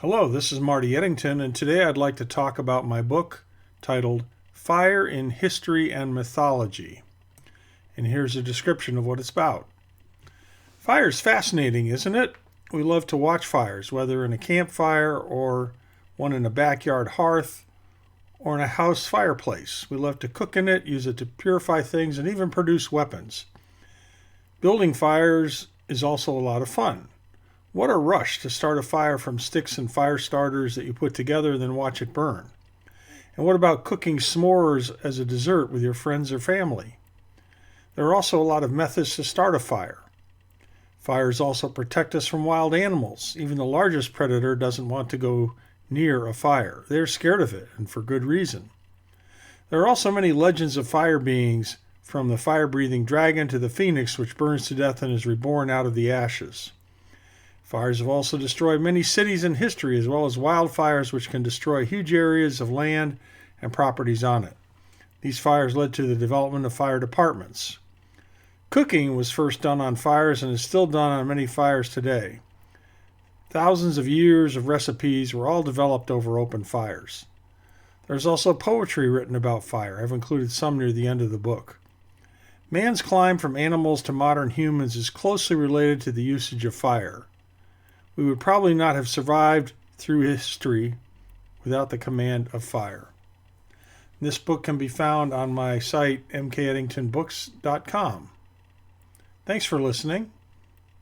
Hello, this is Marty Ettington, and today I'd like to talk about my book titled Fire in History and Mythology. And here's a description of what it's about. Fire's fascinating, isn't it? We love to watch fires, whether in a campfire or one in a backyard hearth or in a house fireplace. We love to cook in it, use it to purify things, and even produce weapons. Building fires is also a lot of fun. What a rush to start a fire from sticks and fire starters that you put together and then watch it burn. And what about cooking s'mores as a dessert with your friends or family? There are also a lot of methods to start a fire. Fires also protect us from wild animals. Even the largest predator doesn't want to go near a fire. They're scared of it, and for good reason. There are also many legends of fire beings, from the fire-breathing dragon to the phoenix, which burns to death and is reborn out of the ashes. Fires have also destroyed many cities in history, as well as wildfires, which can destroy huge areas of land and properties on it. These fires led to the development of fire departments. Cooking was first done on fires and is still done on many fires today. Thousands of years of recipes were all developed over open fires. There's also poetry written about fire. I've included some near the end of the book. Man's climb from animals to modern humans is closely related to the usage of fire. We would probably not have survived through history without the command of fire. This book can be found on my site, MKEttingtonbooks.com. Thanks for listening.